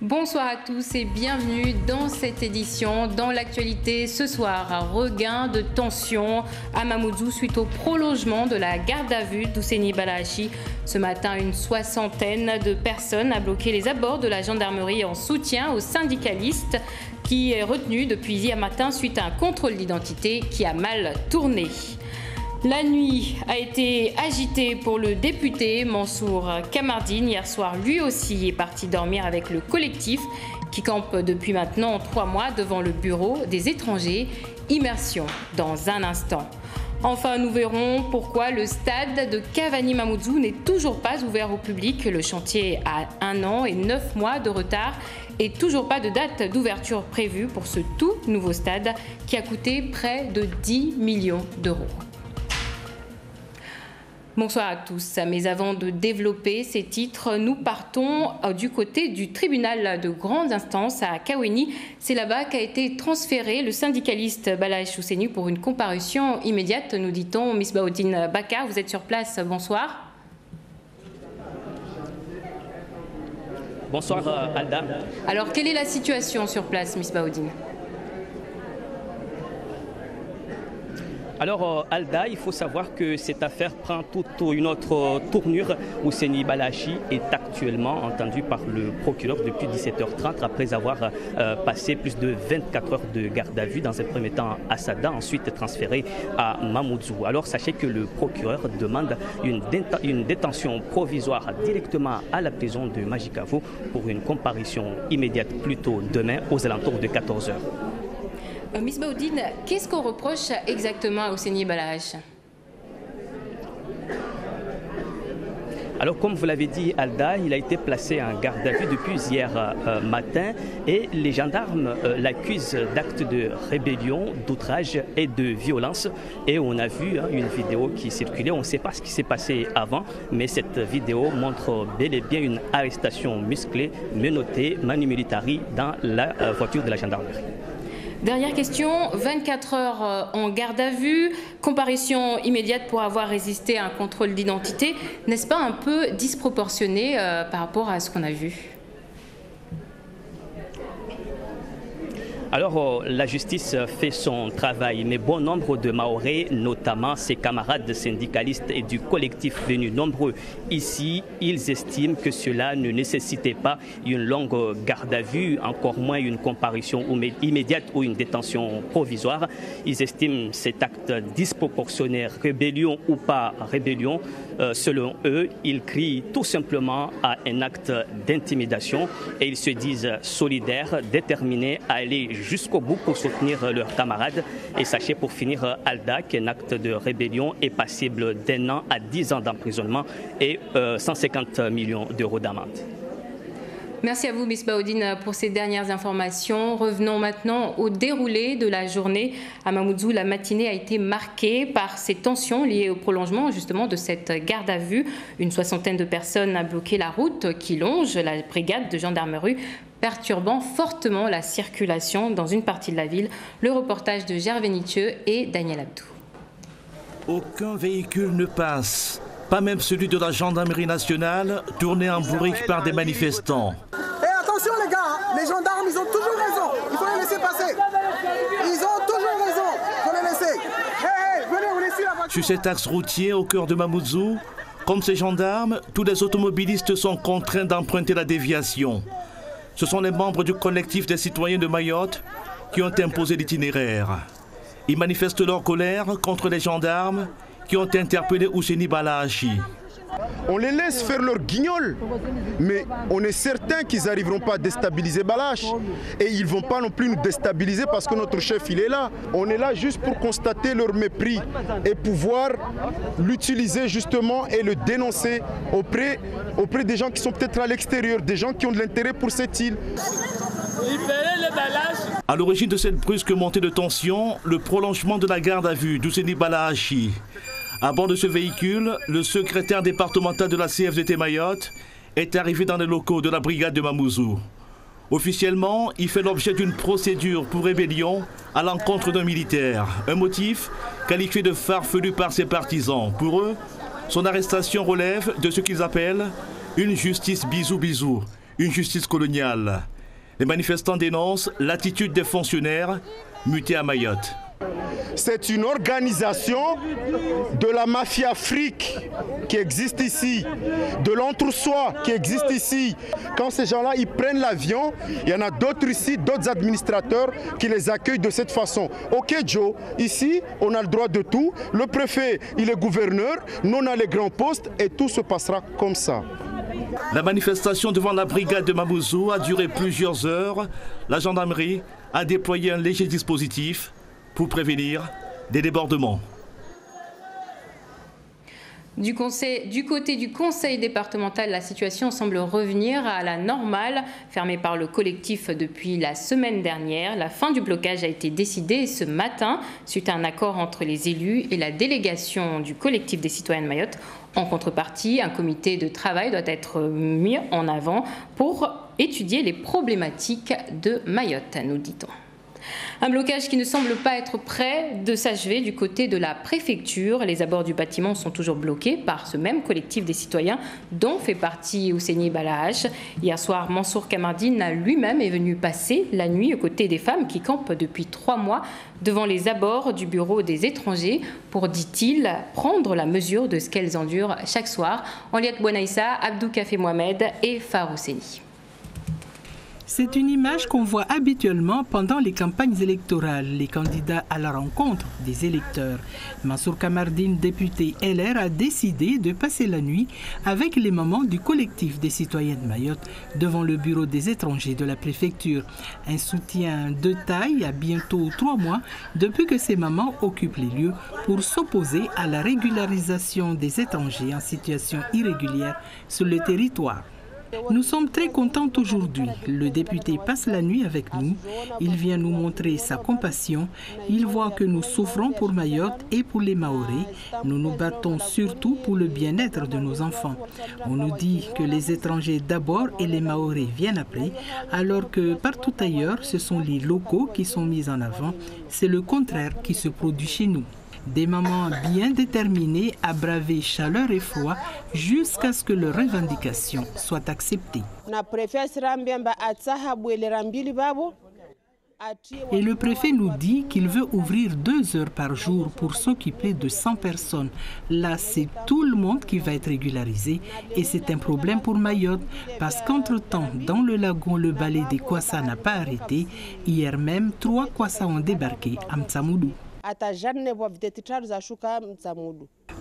Bonsoir à tous et bienvenue dans cette édition. Dans l'actualité ce soir, un regain de tension à Mamoudzou suite au prolongement de la garde à vue d'Ousseini Balahachi. Ce matin, une soixantaine de personnes a bloqué les abords de la gendarmerie en soutien aux syndicalistes qui est retenu depuis hier matin suite à un contrôle d'identité qui a mal tourné. La nuit a été agitée pour le député Mansour Kamardine. Hier soir, lui aussi est parti dormir avec le collectif qui campe depuis maintenant 3 mois devant le bureau des étrangers. Immersion dans un instant. Enfin, nous verrons pourquoi le stade de Cavani Mamoudzou n'est toujours pas ouvert au public. Le chantier a 1 an et 9 mois de retard et toujours pas de date d'ouverture prévue pour ce tout nouveau stade qui a coûté près de 10 millions d'euros. Bonsoir à tous. Mais avant de développer ces titres, nous partons du côté du tribunal de grande instance à Kaweni. C'est là-bas qu'a été transféré le syndicaliste Balahachi Ousseini pour une comparution immédiate, nous dit-on. Misbahoudine Bakar, vous êtes sur place. Bonsoir. Bonsoir Alda. Alors, quelle est la situation sur place, Misbahoudine ? Alors Alda, il faut savoir que cette affaire prend toute une autre tournure. Ousseini Balahachi est actuellement entendu par le procureur depuis 17h30 après avoir passé plus de 24 heures de garde à vue, dans un premier temps à Sada, ensuite transféré à Mamoudzou. Alors sachez que le procureur demande une détention provisoire directement à la prison de Majikavo pour une comparution immédiate plutôt demain aux alentours de 14h. Misbahoudine, qu'est-ce qu'on reproche exactement à Ousseini Balahachi ? Alors, comme vous l'avez dit, Alda, il a été placé en garde à vue depuis hier matin et les gendarmes l'accusent d'actes de rébellion, d'outrage et de violence. Et on a vu une vidéo qui circulait. On ne sait pas ce qui s'est passé avant, mais cette vidéo montre bel et bien une arrestation musclée, menottée, manu militari dans la voiture de la gendarmerie. Dernière question, 24 heures en garde à vue, comparution immédiate pour avoir résisté à un contrôle d'identité. N'est-ce pas un peu disproportionné par rapport à ce qu'on a vu ? Alors, la justice fait son travail, mais bon nombre de Mahorais, notamment ses camarades syndicalistes et du collectif venus nombreux ici, ils estiment que cela ne nécessitait pas une longue garde à vue, encore moins une comparution immédiate ou une détention provisoire. Ils estiment cet acte disproportionné, rébellion ou pas rébellion. Selon eux, ils crient tout simplement à un acte d'intimidation et ils se disent solidaires, déterminés à aller jusqu'au bout pour soutenir leurs camarades. Et sachez pour finir, Alda, qu'un acte de rébellion est passible d'1 an à 10 ans d'emprisonnement et 150 millions d'euros d'amende. Merci à vous, Misbahoudine, pour ces dernières informations. Revenons maintenant au déroulé de la journée. À Mamoudzou, la matinée a été marquée par ces tensions liées au prolongement justement de cette garde à vue. Une soixantaine de personnes a bloqué la route qui longe la brigade de gendarmerie, perturbant fortement la circulation dans une partie de la ville. Le reportage de Gervais Nitieux et Daniel Abdou. Aucun véhicule ne passe, pas même celui de la gendarmerie nationale, tourné en bourrique par des manifestants. Et attention les gars, les gendarmes ils ont toujours raison, il faut les laisser passer. Ils ont toujours raison, il faut les laisser. Venez, on les suit la voiture. Sur cet axe routier au cœur de Mamoudzou, comme ces gendarmes, tous les automobilistes sont contraints d'emprunter la déviation. Ce sont les membres du collectif des citoyens de Mayotte qui ont imposé l'itinéraire. Ils manifestent leur colère contre les gendarmes qui ont interpellé Ousseini Balahachi. On les laisse faire leur guignol, mais on est certain qu'ils n'arriveront pas à déstabiliser Balahachi. Et ils ne vont pas non plus nous déstabiliser parce que notre chef il est là. On est là juste pour constater leur mépris et pouvoir l'utiliser justement et le dénoncer auprès des gens qui sont peut-être à l'extérieur, des gens qui ont de l'intérêt pour cette île. À l'origine de cette brusque montée de tension, le prolongement de la garde à vue d'Ousseini Balahachi. À bord de ce véhicule, le secrétaire départemental de la CFDT Mayotte est arrivé dans les locaux de la brigade de Mamoudzou. Officiellement, il fait l'objet d'une procédure pour rébellion à l'encontre d'un militaire. Un motif qualifié de farfelu par ses partisans. Pour eux, son arrestation relève de ce qu'ils appellent une justice bisou-bisou, une justice coloniale. Les manifestants dénoncent l'attitude des fonctionnaires mutés à Mayotte. C'est une organisation de la mafia fric qui existe ici, de l'entre-soi qui existe ici. Quand ces gens-là, ils prennent l'avion, il y en a d'autres ici, d'autres administrateurs qui les accueillent de cette façon. Ok Joe, ici, on a le droit de tout. Le préfet, il est gouverneur, nous on a les grands postes et tout se passera comme ça. La manifestation devant la brigade de Mamoudzou a duré plusieurs heures. La gendarmerie a déployé un léger dispositif pour prévenir des débordements. Du côté du conseil départemental, la situation semble revenir à la normale. Fermée par le collectif depuis la semaine dernière, la fin du blocage a été décidée ce matin suite à un accord entre les élus et la délégation du collectif des citoyens de Mayotte. En contrepartie, un comité de travail doit être mis en avant pour étudier les problématiques de Mayotte, nous dit-on. Un blocage qui ne semble pas être prêt de s'achever du côté de la préfecture. Les abords du bâtiment sont toujours bloqués par ce même collectif des citoyens dont fait partie Ousseini Balahache. Hier soir, Mansour Kamardine lui-même est venu passer la nuit aux côtés des femmes qui campent depuis 3 mois devant les abords du bureau des étrangers pour, dit-il, prendre la mesure de ce qu'elles endurent chaque soir. Henriette Bouanaïssa, Abdou Kafé Mohamed et Farouseni. C'est une image qu'on voit habituellement pendant les campagnes électorales, les candidats à la rencontre des électeurs. Mansour Kamardine, député LR, a décidé de passer la nuit avec les mamans du collectif des citoyens de Mayotte devant le bureau des étrangers de la préfecture. Un soutien de taille à bientôt 3 mois depuis que ces mamans occupent les lieux pour s'opposer à la régularisation des étrangers en situation irrégulière sur le territoire. Nous sommes très contents aujourd'hui. Le député passe la nuit avec nous. Il vient nous montrer sa compassion. Il voit que nous souffrons pour Mayotte et pour les Mahorais. Nous nous battons surtout pour le bien-être de nos enfants. On nous dit que les étrangers d'abord et les Mahorais viennent après, alors que partout ailleurs, ce sont les locaux qui sont mis en avant. C'est le contraire qui se produit chez nous. Des mamans bien déterminées à braver chaleur et froid jusqu'à ce que leurs revendications soient acceptées. Et le préfet nous dit qu'il veut ouvrir 2 heures par jour pour s'occuper de 100 personnes. Là, c'est tout le monde qui va être régularisé et c'est un problème pour Mayotte parce qu'entre-temps, dans le lagon, le balai des Kwassa n'a pas arrêté. Hier même, 3 Kwassa ont débarqué à Mtsamoudou.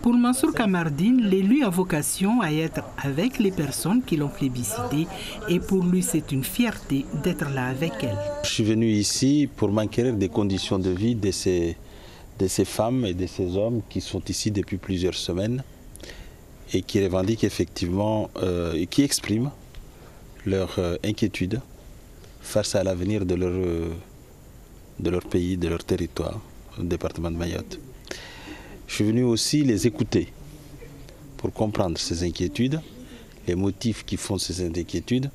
Pour Mansour Kamardine, l'élu a vocation à être avec les personnes qui l'ont plébiscité et pour lui c'est une fierté d'être là avec elles. Je suis venu ici pour m'enquérir des conditions de vie de ces femmes et de ces hommes qui sont ici depuis plusieurs semaines et qui revendiquent effectivement et qui expriment leur inquiétude face à l'avenir de leur pays, de leur territoire, au département de Mayotte. Je suis venu aussi les écouter pour comprendre ces inquiétudes, les motifs qui font ces inquiétudes,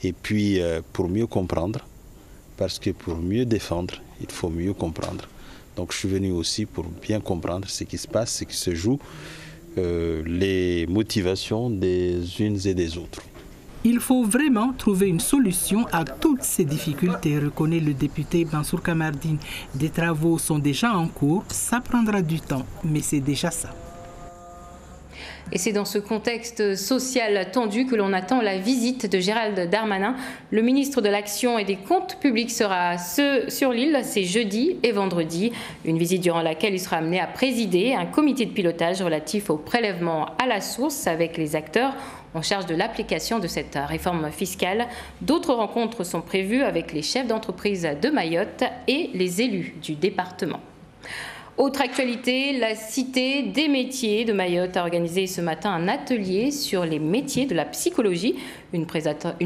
et puis pour mieux comprendre, parce que pour mieux défendre, il faut mieux comprendre. Donc je suis venu aussi pour bien comprendre ce qui se passe, ce qui se joue, les motivations des unes et des autres. Il faut vraiment trouver une solution à toutes ces difficultés, reconnaît le député Mansour Kamardine. Des travaux sont déjà en cours, ça prendra du temps, mais c'est déjà ça. Et c'est dans ce contexte social tendu que l'on attend la visite de Gérald Darmanin. Le ministre de l'Action et des Comptes publics sera sur l'île, c'est jeudi et vendredi. Une visite durant laquelle il sera amené à présider un comité de pilotage relatif au prélèvement à la source avec les acteurs en charge de l'application de cette réforme fiscale. D'autres rencontres sont prévues avec les chefs d'entreprise de Mayotte et les élus du département. Autre actualité, la Cité des métiers de Mayotte a organisé ce matin un atelier sur les métiers de la psychologie. Une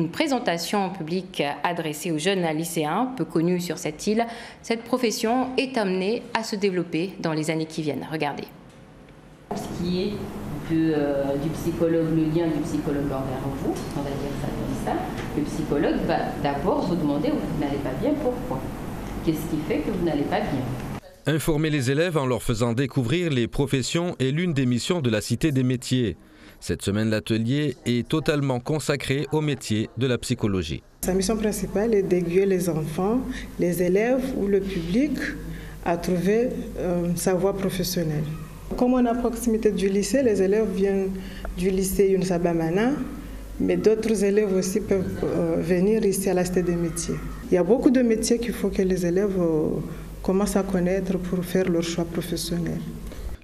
présentation publique adressée aux jeunes lycéens, peu connus sur cette île. Cette profession est amenée à se développer dans les années qui viennent. Regardez. Ce qui est du psychologue, le lien du psychologue envers vous, on va dire ça comme ça. Le psychologue va d'abord vous demander où vous n'allez pas bien, pourquoi. Qu'est-ce qui fait que vous n'allez pas bien? Informer les élèves en leur faisant découvrir les professions est l'une des missions de la Cité des métiers. Cette semaine, l'atelier est totalement consacré au métier de la psychologie. Sa mission principale est d'aiguiller les enfants, les élèves ou le public à trouver sa voie professionnelle. Comme on est à proximité du lycée, les élèves viennent du lycée Yunsabamana, mais d'autres élèves aussi peuvent venir ici à la Cité des métiers. Il y a beaucoup de métiers qu'il faut que les élèves commencent à connaître pour faire leur choix professionnel.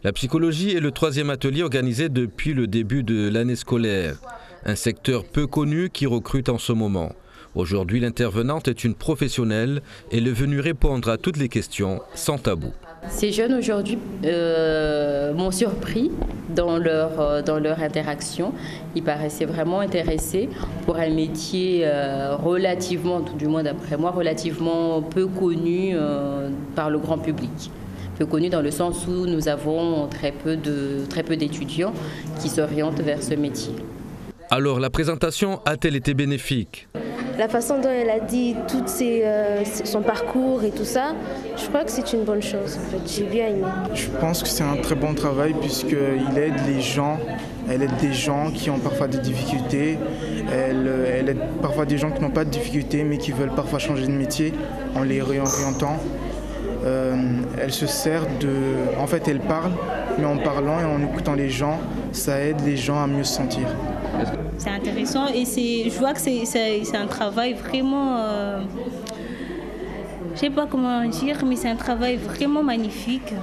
La psychologie est le 3e atelier organisé depuis le début de l'année scolaire. Un secteur peu connu qui recrute en ce moment. Aujourd'hui, l'intervenante est une professionnelle et elle est venue répondre à toutes les questions sans tabou. Ces jeunes aujourd'hui m'ont surpris dans leur interaction. Ils paraissaient vraiment intéressés pour un métier relativement, tout du moins d'après moi, relativement peu connu par le grand public. Peu connu dans le sens où nous avons très peu d'étudiants qui s'orientent vers ce métier. Alors, la présentation a-t-elle été bénéfique ? La façon dont elle a dit tout son parcours et tout ça, je crois que c'est une bonne chose. En fait. J'ai bien aimé. Je pense que c'est un très bon travail puisqu'il aide les gens. Elle aide des gens qui ont parfois des difficultés. Elle aide parfois des gens qui n'ont pas de difficultés mais qui veulent parfois changer de métier en les réorientant. Elle se sert de... En fait, elle parle, mais en parlant et en écoutant les gens, ça aide les gens à mieux se sentir. C'est intéressant et je vois que c'est un travail vraiment... je ne sais pas comment dire, mais c'est un travail vraiment magnifique.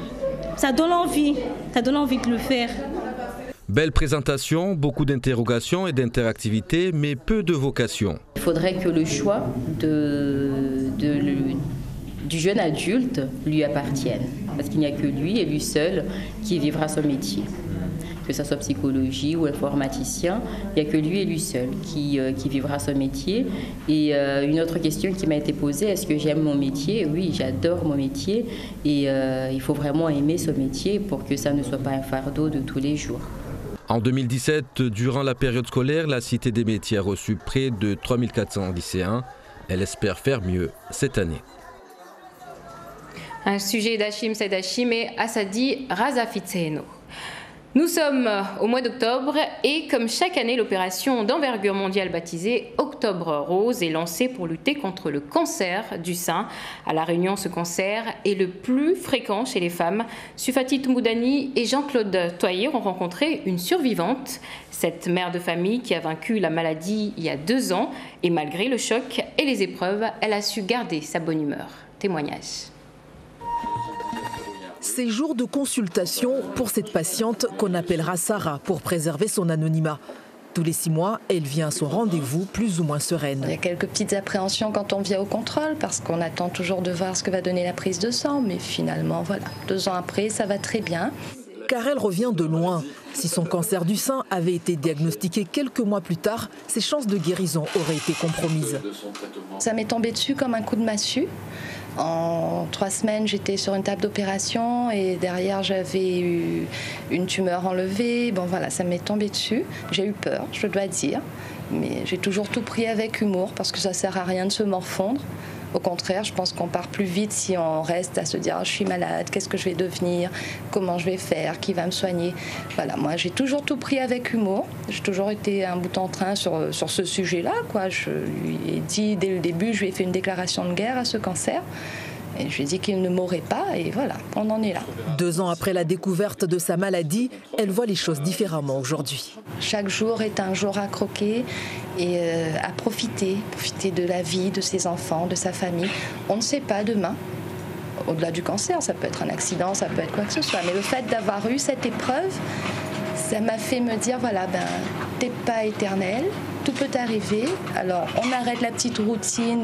Ça donne envie de le faire. Belle présentation, beaucoup d'interrogations et d'interactivité, mais peu de vocation. Il faudrait que le choix du jeune adulte lui appartienne. Parce qu'il n'y a que lui et lui seul qui vivra son métier. Que ce soit psychologie ou informaticien, il n'y a que lui et lui seul qui vivra son métier. Et une autre question qui m'a été posée, est-ce que j'aime mon métier ? Oui, j'adore mon métier et il faut vraiment aimer ce métier pour que ça ne soit pas un fardeau de tous les jours. En 2017, durant la période scolaire, la Cité des métiers a reçu près de 3400 lycéens. Elle espère faire mieux cette année. Un sujet d'Hachim Saïd Hachim et Assadi Razafitseno. Nous sommes au mois d'octobre et comme chaque année, l'opération d'envergure mondiale baptisée Octobre Rose est lancée pour lutter contre le cancer du sein. À La Réunion, ce cancer est le plus fréquent chez les femmes. Sufatit Moudani et Jean-Claude Toyer ont rencontré une survivante, cette mère de famille qui a vaincu la maladie il y a 2 ans. Et malgré le choc et les épreuves, elle a su garder sa bonne humeur. Témoignage. Ces jours de consultation pour cette patiente qu'on appellera Sarah pour préserver son anonymat. Tous les 6 mois, elle vient à son rendez-vous plus ou moins sereine. Il y a quelques petites appréhensions quand on vient au contrôle parce qu'on attend toujours de voir ce que va donner la prise de sang. Mais finalement, voilà, 2 ans après, ça va très bien. Car elle revient de loin. Si son cancer du sein avait été diagnostiqué quelques mois plus tard, ses chances de guérison auraient été compromises. Ça m'est tombé dessus comme un coup de massue. En 3 semaines, j'étais sur une table d'opération et derrière, j'avais eu une tumeur enlevée. Bon, voilà, ça m'est tombé dessus. J'ai eu peur, je dois dire. Mais j'ai toujours tout pris avec humour parce que ça ne sert à rien de se morfondre. Au contraire, je pense qu'on part plus vite si on reste à se dire je suis malade, qu'est-ce que je vais devenir, comment je vais faire, qui va me soigner. Voilà, moi j'ai toujours tout pris avec humour. J'ai toujours été un bout en train sur ce sujet-là, quoi. Je lui ai dit dès le début, je lui ai fait une déclaration de guerre à ce cancer. Et je lui ai dit qu'il ne mourrait pas et voilà, on en est là. 2 ans après la découverte de sa maladie, elle voit les choses différemment aujourd'hui. Chaque jour est un jour à croquer et à profiter de la vie, de ses enfants, de sa famille. On ne sait pas demain. Au-delà du cancer, ça peut être un accident, ça peut être quoi que ce soit. Mais le fait d'avoir eu cette épreuve, ça m'a fait me dire, voilà, t'es pas éternel, tout peut arriver. Alors on arrête la petite routine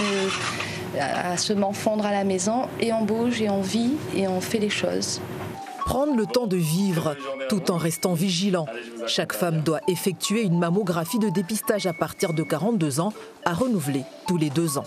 à se morfondre à la maison et on bouge et on vit et on fait les choses. Prendre le temps de vivre tout en restant vigilant. Chaque femme doit effectuer une mammographie de dépistage à partir de 42 ans à renouveler tous les 2 ans.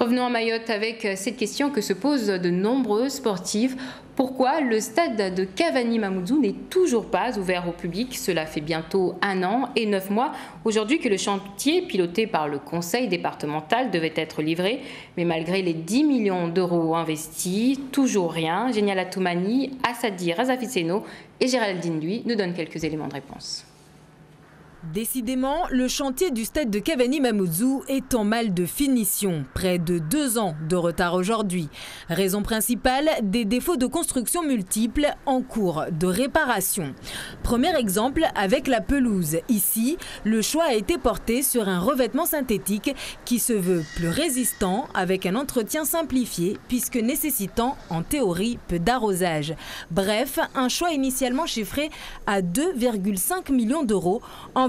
Revenons à Mayotte avec cette question que se posent de nombreux sportifs. Pourquoi le stade de Cavani Mamoudzou n'est toujours pas ouvert au public? Cela fait bientôt 1 an et 9 mois aujourd'hui que le chantier piloté par le conseil départemental devait être livré. Mais malgré les 10 millions d'euros investis, toujours rien. Génial Atoumani, Assadi Razafisseno et Géraldine Lui nous donnent quelques éléments de réponse. Décidément, le chantier du stade de Cavani Mamoudzou est en mal de finition. Près de 2 ans de retard aujourd'hui. Raison principale, des défauts de construction multiples en cours de réparation. Premier exemple avec la pelouse. Ici, le choix a été porté sur un revêtement synthétique qui se veut plus résistant avec un entretien simplifié puisque nécessitant en théorie peu d'arrosage. Bref, un choix initialement chiffré à 2,5 millions d'euros,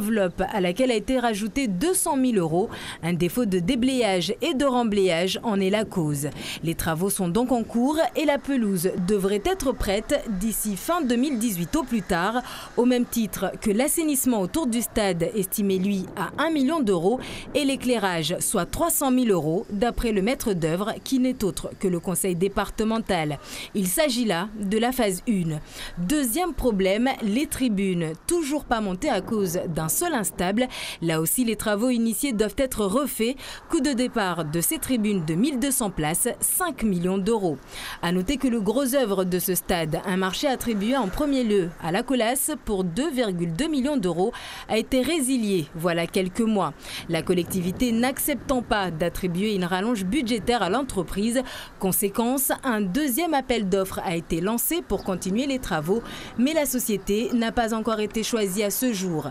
enveloppe à laquelle a été rajouté 200 000 euros. Un défaut de déblayage et de remblayage en est la cause. Les travaux sont donc en cours et la pelouse devrait être prête d'ici fin 2018 au plus tard, au même titre que l'assainissement autour du stade estimé lui à 1 million d'euros et l'éclairage soit 300 000 euros d'après le maître d'œuvre qui n'est autre que le conseil départemental. Il s'agit là de la phase 1. Deuxième problème, les tribunes, toujours pas montées à cause d'un sol instable. Là aussi, les travaux initiés doivent être refaits. Coût de départ de ces tribunes de 1200 places, 5 millions d'euros. A noter que le gros œuvre de ce stade, un marché attribué en premier lieu à la Colasse pour 2,2 millions d'euros, a été résilié voilà quelques mois. La collectivité n'acceptant pas d'attribuer une rallonge budgétaire à l'entreprise. Conséquence, un deuxième appel d'offres a été lancé pour continuer les travaux, mais la société n'a pas encore été choisie à ce jour.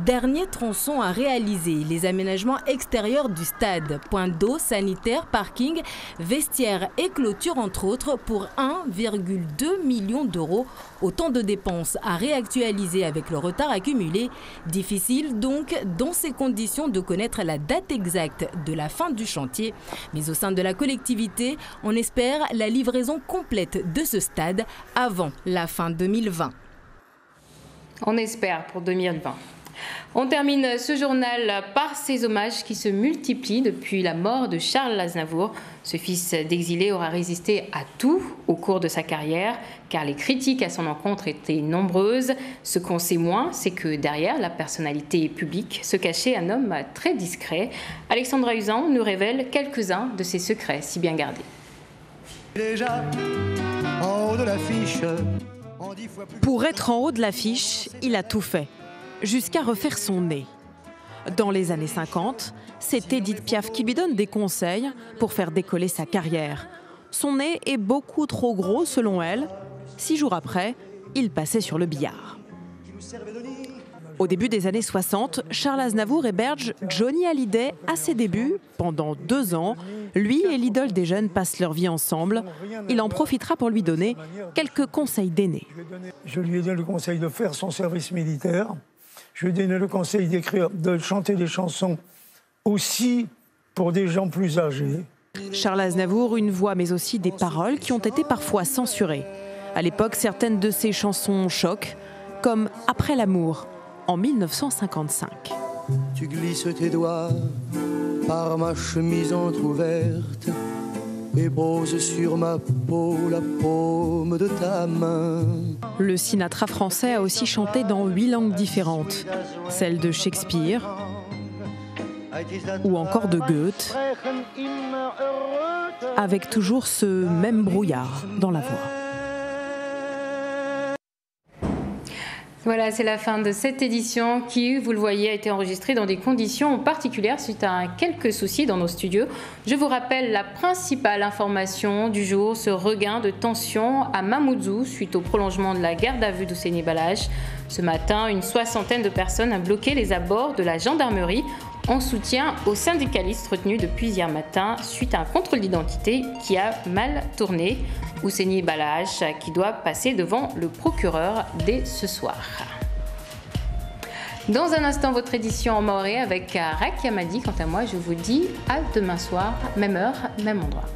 Dernier tronçon à réaliser, les aménagements extérieurs du stade. Point d'eau, sanitaire, parking, vestiaires et clôture entre autres pour 1,2 million d'euros. Autant de dépenses à réactualiser avec le retard accumulé. Difficile donc dans ces conditions de connaître la date exacte de la fin du chantier. Mais au sein de la collectivité, on espère la livraison complète de ce stade avant la fin 2020. On espère pour 2020. On termine ce journal par ces hommages qui se multiplient depuis la mort de Charles Aznavour. Ce fils d'exilé aura résisté à tout au cours de sa carrière, car les critiques à son encontre étaient nombreuses. Ce qu'on sait moins, c'est que derrière la personnalité publique se cachait un homme très discret. Alexandra Usan nous révèle quelques-uns de ses secrets si bien gardés. Déjà en haut de l'affiche. Pour être en haut de l'affiche, il a tout fait, jusqu'à refaire son nez. Dans les années 50, c'est Édith Piaf qui lui donne des conseils pour faire décoller sa carrière. Son nez est beaucoup trop gros selon elle. 6 jours après, il passait sur le billard. Au début des années 60, Charles Aznavour héberge Johnny Hallyday à ses débuts pendant 2 ans. Lui et l'idole des jeunes passent leur vie ensemble. Il en profitera pour lui donner quelques conseils d'aîné. Je lui ai donné le conseil de faire son service militaire. Je lui ai donné le conseil d'écrire, de chanter des chansons aussi pour des gens plus âgés. Charles Aznavour, une voix mais aussi des paroles qui ont été parfois censurées. À l'époque, certaines de ses chansons choquent, comme Après l'amour, en 1955. Tu glisses tes doigts par ma chemise entrouverte et poses sur ma peau la paume de ta main. Le Sinatra français a aussi chanté dans 8 langues différentes, celle de Shakespeare ou encore de Goethe, avec toujours ce même brouillard dans la voix. Voilà, c'est la fin de cette édition qui, vous le voyez, a été enregistrée dans des conditions particulières suite à quelques soucis dans nos studios. Je vous rappelle la principale information du jour, ce regain de tension à Mamoudzou suite au prolongement de la garde à vue d'Husseini Balache. Ce matin, une 60aine de personnes a bloqué les abords de la gendarmerie en soutien aux syndicalistes retenus depuis hier matin suite à un contrôle d'identité qui a mal tourné. Husseini Balache qui doit passer devant le procureur dès ce soir. Dans un instant, votre édition en maoré avec Rakia Madi. Quant à moi, je vous dis à demain soir, même heure, même endroit.